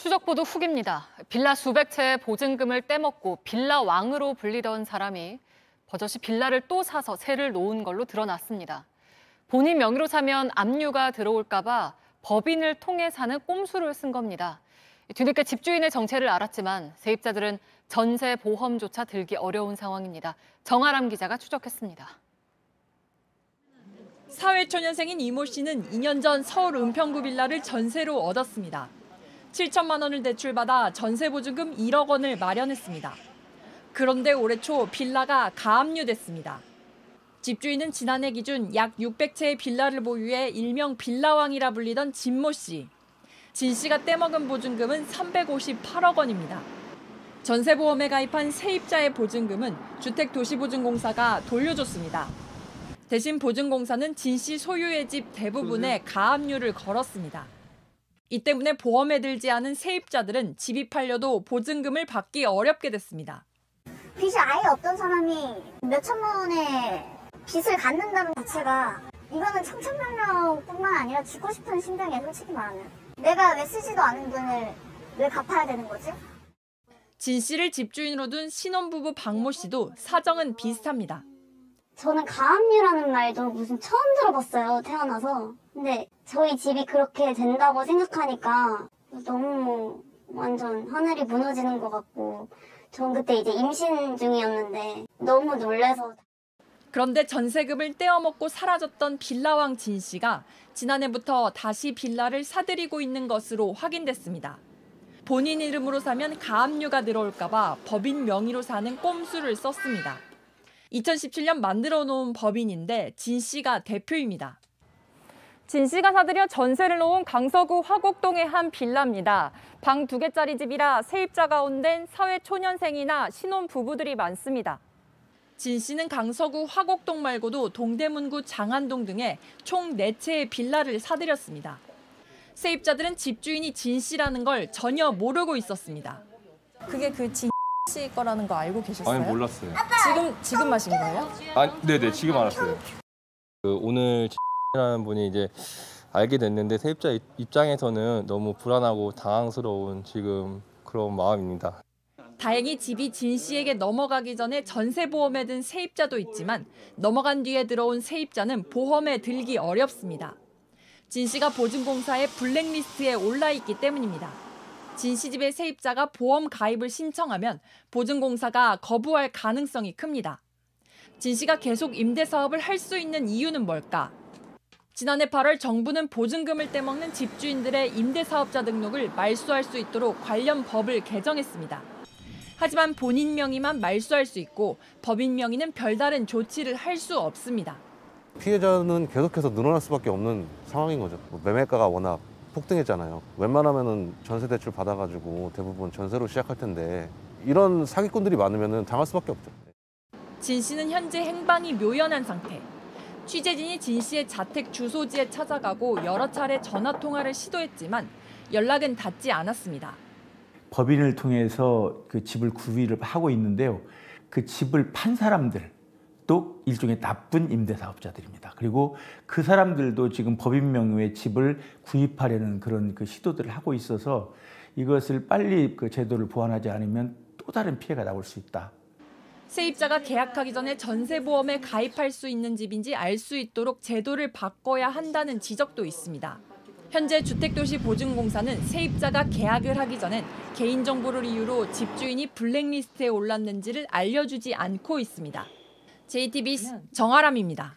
추적보도 후기입니다. 빌라 수백 채의 보증금을 떼먹고 빌라 왕으로 불리던 사람이 버젓이 빌라를 또 사서 세를 놓은 걸로 드러났습니다. 본인 명의로 사면 압류가 들어올까 봐 법인을 통해 사는 꼼수를 쓴 겁니다. 뒤늦게 집주인의 정체를 알았지만 세입자들은 전세 보험조차 들기 어려운 상황입니다. 정아람 기자가 추적했습니다. 사회초년생인 이모 씨는 2년 전 서울 은평구 빌라를 전세로 얻었습니다. 7천만 원을 대출받아 전세 보증금 1억 원을 마련했습니다. 그런데 올해 초 빌라가 가압류됐습니다. 집주인은 지난해 기준 약 600채의 빌라를 보유해 일명 빌라왕이라 불리던 진모 씨. 진 씨가 떼먹은 보증금은 358억 원입니다. 전세보험에 가입한 세입자의 보증금은 주택도시보증공사가 돌려줬습니다. 대신 보증공사는 진 씨 소유의 집 대부분에 가압류를 걸었습니다. 이 때문에 보험에 들지 않은 세입자들은 집이 팔려도 보증금을 받기 어렵게 됐습니다. 빚이 아예 없던 사람이 몇 천만 원의 빚을 갖는다는 자체가 이거는 청천벽력뿐만 아니라 죽고 싶은 심정이에요, 솔직히 말하면. 내가 왜 쓰지도 않은 돈을 왜 갚아야 되는 거지? 진 씨를 집주인으로 둔 신혼부부 박모 씨도 사정은 비슷합니다. 저는 가압류라는 말도 무슨 처음 들어봤어요, 태어나서. 근데 저희 집이 그렇게 된다고 생각하니까 너무 완전 하늘이 무너지는 것 같고, 전 그때 이제 임신 중이었는데 너무 놀라서. 그런데 전세금을 떼어먹고 사라졌던 빌라왕 진 씨가 지난해부터 다시 빌라를 사들이고 있는 것으로 확인됐습니다. 본인 이름으로 사면 가압류가 들어올까 봐 법인 명의로 사는 꼼수를 썼습니다. 2017년 만들어 놓은 법인인데 진 씨가 대표입니다. 진 씨가 사들여 전세를 놓은 강서구 화곡동의 한 빌라입니다. 방 2개짜리 집이라 세입자 가운데 사회초년생이나 신혼부부들이 많습니다. 진 씨는 강서구 화곡동 말고도 동대문구 장안동 등에 총 4채의 빌라를 사들였습니다. 세입자들은 집주인이 진 씨라는 걸 전혀 모르고 있었습니다. 그게 그 진 씨 거라는 거 알고 계셨어요? 아니, 몰랐어요. 지금 마신 거예요? 네네, 지금 알았어요. 오늘 라는 분이 이제 알게 됐는데 세입자 입장에서는 너무 불안하고 당황스러운 지금 그런 마음입니다. 다행히 집이 진 씨에게 넘어가기 전에 전세보험에 든 세입자도 있지만 넘어간 뒤에 들어온 세입자는 보험에 들기 어렵습니다. 진 씨가 보증공사의 블랙리스트에 올라 있기 때문입니다. 진 씨 집의 세입자가 보험 가입을 신청하면 보증공사가 거부할 가능성이 큽니다. 진 씨가 계속 임대사업을 할 수 있는 이유는 뭘까? 지난해 8월 정부는 보증금을 떼먹는 집주인들의 임대사업자 등록을 말소할 수 있도록 관련 법을 개정했습니다. 하지만 본인 명의만 말소할 수 있고 법인 명의는 별다른 조치를 할 수 없습니다. 피해자는 계속해서 늘어날 수밖에 없는 상황인 거죠. 매매가가 워낙 폭등했잖아요. 웬만하면은 전세 대출 받아가지고 대부분 전세로 시작할 텐데 이런 사기꾼들이 많으면은 당할 수밖에 없죠. 진 씨는 현재 행방이 묘연한 상태. 취재진이 진 씨의 자택 주소지에 찾아가고 여러 차례 전화 통화를 시도했지만 연락은 닿지 않았습니다. 법인을 통해서 그 집을 구입을 하고 있는데요. 그 집을 판 사람들도 일종의 나쁜 임대사업자들입니다. 그리고 그 사람들도 지금 법인 명의의 집을 구입하려는 그런 그 시도들을 하고 있어서 이것을 빨리 그 제도를 보완하지 않으면 또 다른 피해가 나올 수 있다. 세입자가 계약하기 전에 전세보험에 가입할 수 있는 집인지 알 수 있도록 제도를 바꿔야 한다는 지적도 있습니다. 현재 주택도시보증공사는 세입자가 계약을 하기 전엔 개인정보를 이유로 집주인이 블랙리스트에 올랐는지를 알려주지 않고 있습니다. JTBC 정아람입니다.